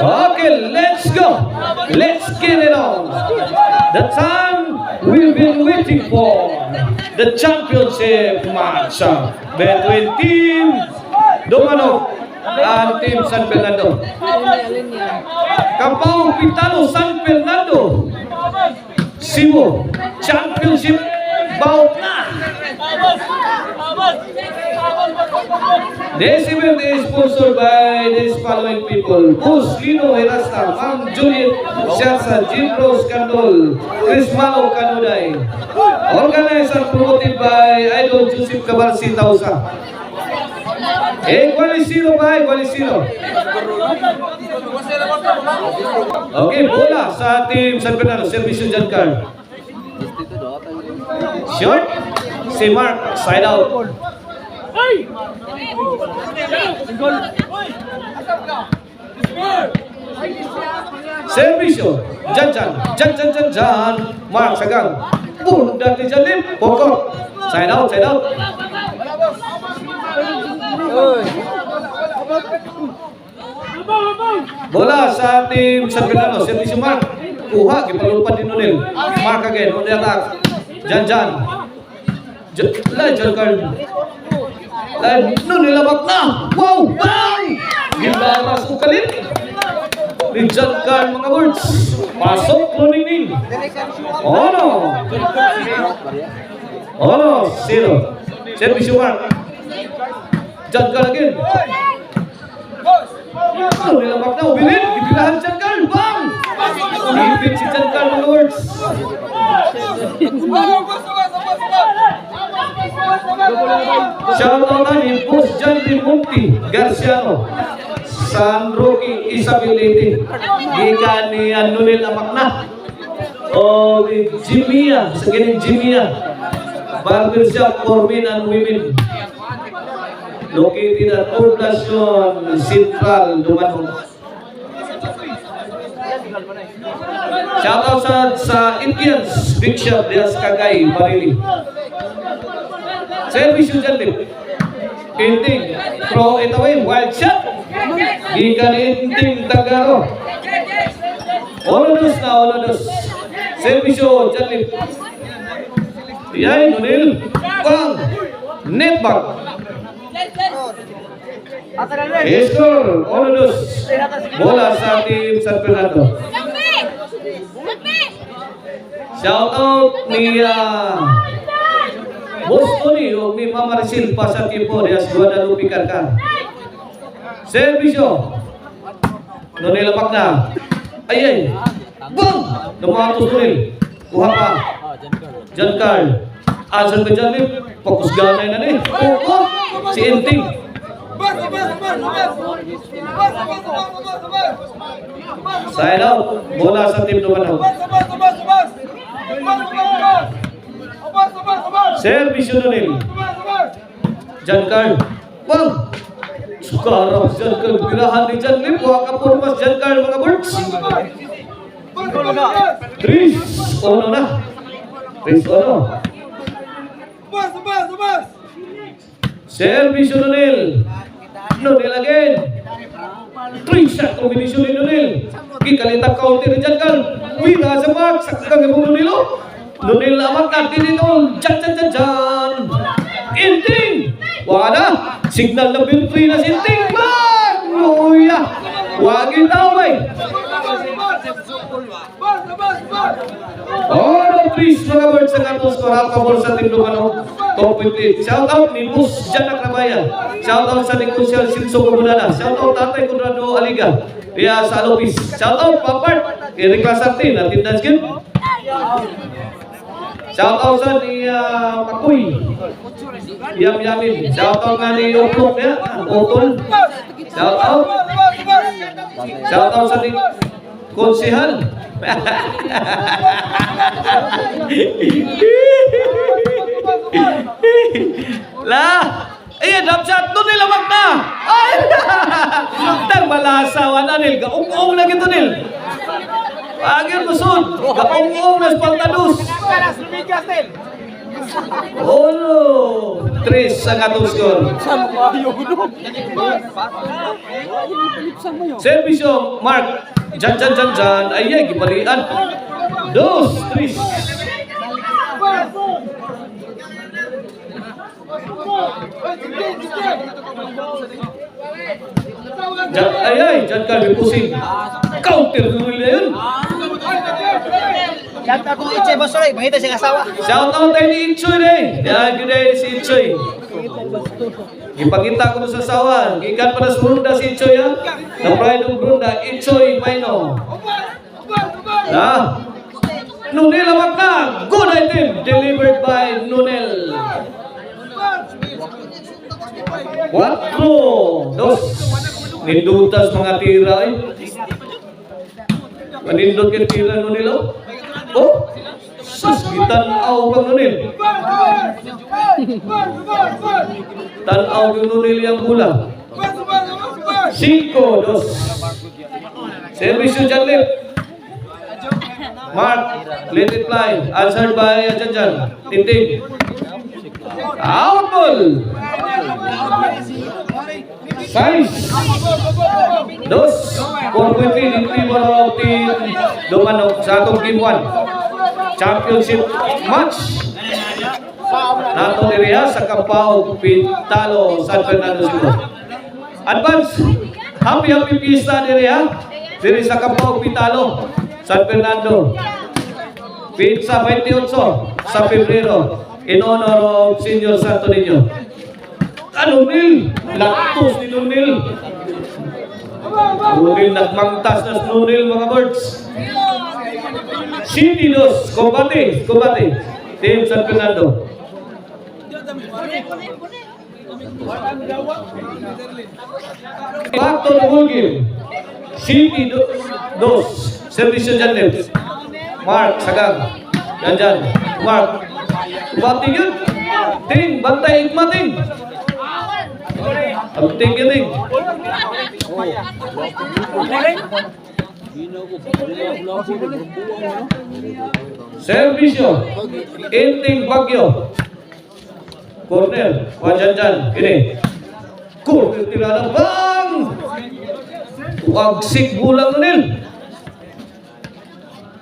Okay, let's go. Let's get it on. The time we've been waiting for. The championship match between Team Domano and Team San Fernando. Kampong Pitalo, San Fernando. Cebu Championship bout na. This event is sponsored by these following people: Bus Lino Herasta, Ma'am Juliet Siasa, Jean Rose Candol, Chris Malo Canuday. Organized and promoted by Idol Joseph Cabarsi Tausa. Igualisino ba? Igualisino. Okay, bola sa Team San Fernando. Servisyo dyan, Carl. Short. Si Mark, side out. Servisyo. Dyan. Mark, sagang. Boom, dati dyan din. Pokok. Side out. Bola sa Team San Fernando. Servisyo Mark. Kuha, kipalupad din nunil. Mark again, on the attack. Jan. Jan Carl. Nunil labak na. Wow! Bang! Gila masuk kalit. Ni Jan Carl mga words. Pasok, Nuningning. Oh, zero. Servisyo Mark. Jan Carl again. Nilabak na, ubilin. Ibilahan Jan Carl. Bang! Ipit si Jan Carl mga words. Shoutout na ni Boss Jan Rimonti Garciano, San Roque Isability. Giga ni Nunil Amak na. O ni Jimia, sa kining Jimia. Barbershop for men and women. Located at Poblacion Central, Dumano. Shoutout sa Indians, Big Shop, Dias Cagay, Marili. Servisyo dyan din. Inting, throw it away, wild shot. Giga ni Inting Tagaro. Olodos. Servisyo dyan din. Yan, Nunil. Bang! Net bang. Score, Olodos. Bola sa Team San Fernando. Shout out ni Boss Tony o ni Mama Maricil pa sa Timpo Dias Guadalupe Carcan. Servisyo. Nunil lapak na. Ay. Bang! Lumatos Nunil. Kuha pa. Jan Carl. Asan ka dyan eh? Fokus ganay na eh. Si Inting. Side out. Bola sa Team Dumano. Servisyo Nunil. Jan Carl. Bang! Sukarap Jan Carl. Birahan ni Jan Lim. Huwag ka purmas Jan Carl mga birds. 3-1 na. 3-1. Servisyo Nunil. Nunil again. 3-shot combination ni Nunil. Kikalitang counter ni Jan Carl. Wila sa mark. Sakang ibang Nunil. Nunil amat natin dito. Jan. Inting. Wala. Signal na binfree na si Inting. Bang! Luya. Wagin taway. Please mga birds ang atong score pabor sa Team Dumano. Top 28. Shout out ni Bus Jan Akrabayan. Shout out sa Negosyo Silso Comunana. Shout out Tatay Conrado Aliga. Kaya sa Alopis. Shout out Papart. Eric Lasarte na Team Dance Game. Shout out sa ni Pakoy. Yamin. Shout out nga ni Otong ya. Otong. Shout out. Shout out sa ni Konsehal. Drop shot Nunil awag na. Ay! Tang malasawan Nunil. Gaong-ong na gito Nil. Agir musod. Gaong-ong na Spaltadus. Uno. 3 ang atong score. Servisyo, Mark. Jan. Ayay, gibalian. 2, 3. Jan kami pusing. Counter nila yun. Shout out kung Itchay Basoy, mangita siyang asawa. Shout out tayo ni Itchoy rin. Yan, good day si Itchoy. Ipakita ko sa sawan. Gikan pa na sa Brunda si Itchoy ha. The pride of Brunda, Itchoy Paino. Nunel ang magna. Good item. Delivered by Nunel. 4, 2. Nindutas mga tira eh. Manindot ka tira Nunel oh. Oh, sus, gitanaw pang Nunel. Tanaw yung Nunel yung bola. 5, 2. Service yung Jan left. Mark, let it fly. Answered by Jan. Tinting. Out ball. 6, 2. 4.3 in favor of team Dumano sa atong game 1. Championship match. Nato diriha sa Kampao Pintalo, San Fernando Sur. Advance. Happy pista diriha. Diri sa Kampao Pintalo, San Fernando. Pizza 28 sa Pebrero in honor of Senior Santo Niño. Nunil, laktos ni Nunil. Nunil nagmangtas na Nunil mga birds. City 2, combate. Team San Fernando. Back to the whole game. City 2, service Jan left. Mark, sagang. Jan. Mark. Bati yun. Ting, bantay igmating. Ang ting. Servisyo. Inting Bagyo. Corner. Jan. Ini. Corner tirada bang. Wagsik bulang Nunil.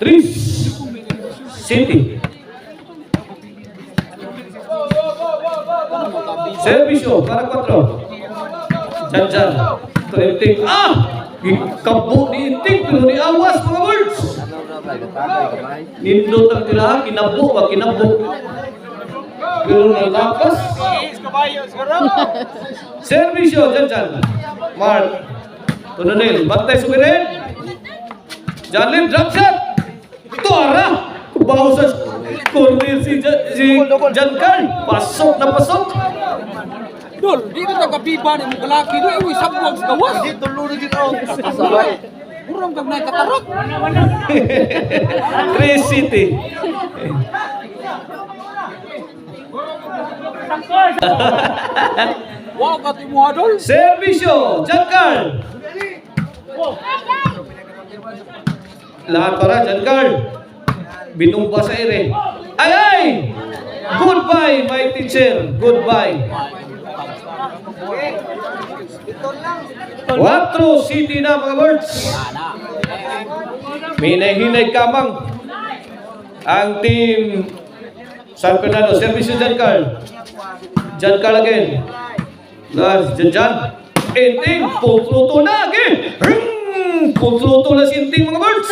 3. City. Servisyo para 4. Jan. Inting. Kabu ni Inting pero ni awas mga words. Nindot ang tirahan, kinabu. Pero nalakas. Servisyo, Jan. Mark. Tununil, bantay sumirin. Janlin, drop shot. Tuara. Bawa sa corner si Jan Carl. Pasok na pasok. Dol, di ka nagabiba ni mga laki doon, iwi sabwag sa gawas. Hindi tulunod yun ako. Urang kag naik katarok. 3 City. Wow, kati mo adol. Servisyo, Jan Carl. Lahat para Jan Carl. Binumba sa ere. Ay! Goodbye, my teacher. Goodbye. 4 City na mga birds. Hinay kamang ang team San Fernando. Servisyo Jan Carl. Jan Carl again. Jan. Inting. Pultruto na again. Pultruto na si Inting mga birds.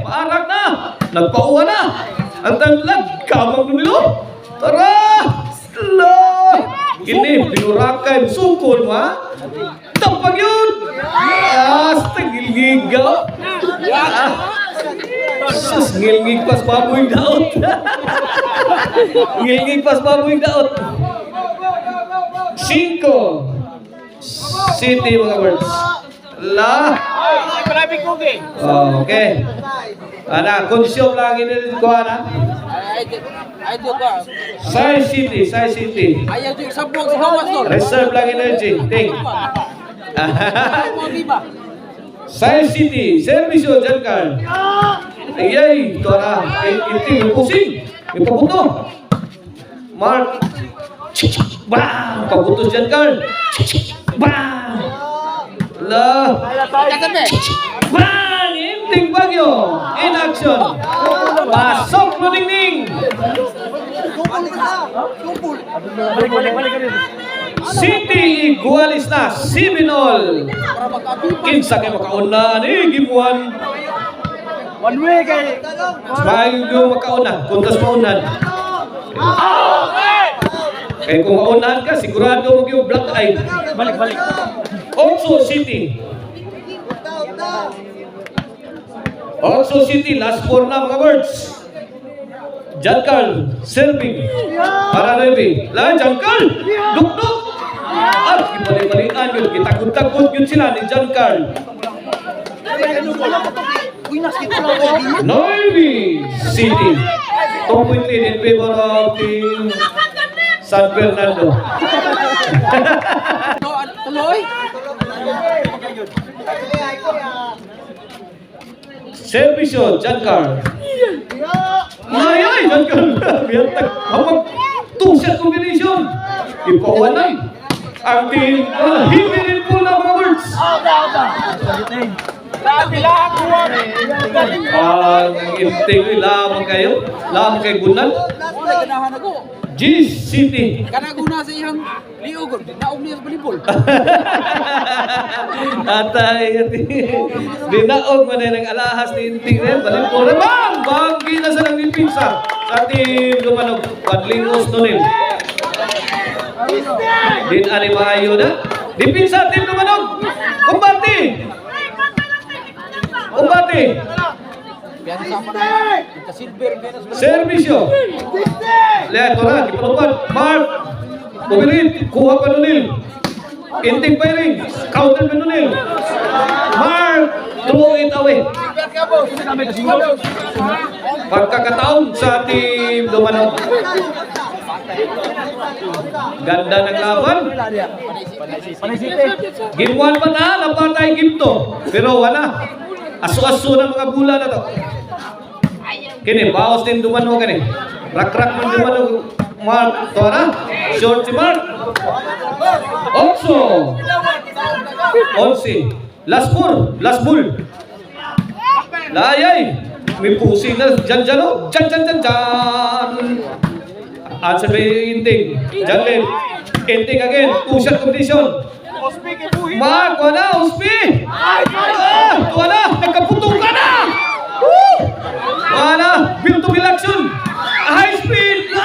Paarag na. Nagpauwa na. Ang tanlag. Kamang nilo. Tara. Slow. Ini binurakan sungkul ma. Tampag yun. Gilgigaw. Ngilngig pas baboy daot. Ngilngig pas baboy daot. 5 City mga birds. Okay. Kondisyon lang ini ko ana. Ay, di ka. Sai City. Ayaw di sabwag sa gawas dol. Reserve lang energy. Ting. Mo biba. Sai City. Servisyo Jan Carl. Ayay, tora. Inting pusing. May pabuto. Mark. Bang! Pabuto dyan, Carl. Bang! La. Bang! Inting Bagyo. In action. Pasok mo dingding. City igualis na. 7-all. Kinsa kayo makauna ni Gibuan. One way kay. Bago makauna. Kuntas maunan. Kaya kung maunahan ka, sigurado mo yung black eye. Balik. Also City. Also City, last 4 na mga words. John Carl, serving. Para Levi. John Carl, duk-duk. At ibalik-balikan yun. Kitakot-takot yun sila ni John Carl. Levi City. 2 point lead in favor of team San Fernando. Tuloy. Servisyo, John Carl. Ay, John Carl. Biyantag. Hamag. 2-set combination. Ipawanay. Ang team. Hindi rin po na mga words. Inting lamang kayo. Lamang kay Gunan. Wala ganahan ako. G's City. Kanaguna sa iyang liugon. Naog niya sa balibol. Atay, dinaog mo na ng alahas ni Inting rin. Balimpura. Bang! Banggi na sa nang nilpinsa. Sa ating lumanog. Padlingos nunin. Din ani maayo na. Dipinsa team lumanog. Kumbati! Kumbati! Biyan sama na. Ika-silver. Servisyo. Leto na, ipanupan. Mark. Pumilit. Kuha pa nunil. Inting firing. Counter pa nunil. Mark. Throw it away. Pagkakataon sa team Dumanok. Ganda ng laban. Game 1 pa na. Napatay game 2. Pero wala. Aso-aso ng mga bula na to. Kini, bawas din Dumanok kani. Rak-rak ng Dumanok. Mark, to na. Short si Mark. Also. Onsi. Last ball. Last bull. Layay. May pusing na. Jan. At sabi Inting. Janlin. Inting again. Two-shot competition. Mark, wala. Uspi. Wala. Nagkaputok ka na. Wala. Bill-to-bill action. High speed.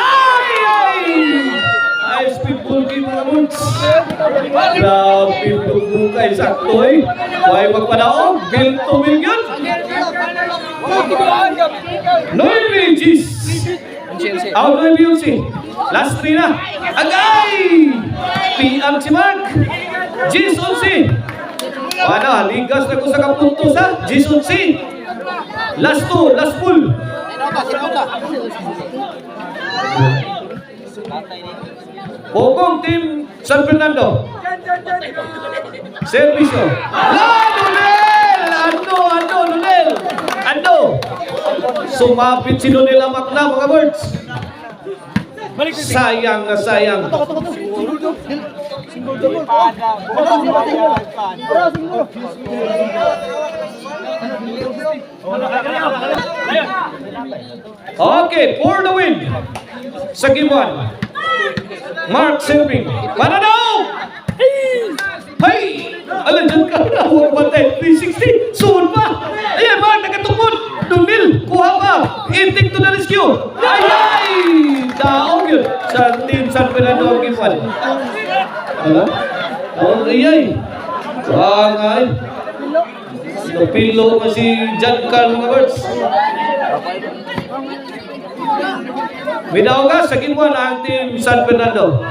High speed ball game mga months. Grabe bukay sakto eh. Huwag magpanaog. Bill-to-bill yun. Noy G's. Out Noy Biyonsi. Last 3 na. Agay! PM si Mark. G's 11. Wala. Ligas na ko sa kapuntos ha. G's 11. Last 2. Last full. Pokong team San Fernando. Servisyo. Lunel! Ando! Sumapit si Lunel Amak na mga words. Sayang na sayang. Okay, for the win. Sa game 1. Mark serving. Pananaw! Hey! Alam dyan ka na. Huwag patay. 360. Suhon pa. Ayan, Mark. Nagkatukod. Dunil. Kuha pa. Inting to the rescue. Ay! Daong yun. Sa team San Fernando ang game 1. Hala? Oh, ay. Bangay. Napilo pa si John Carl mga birds. Binaw ka sa game 1 ang team San Fernando.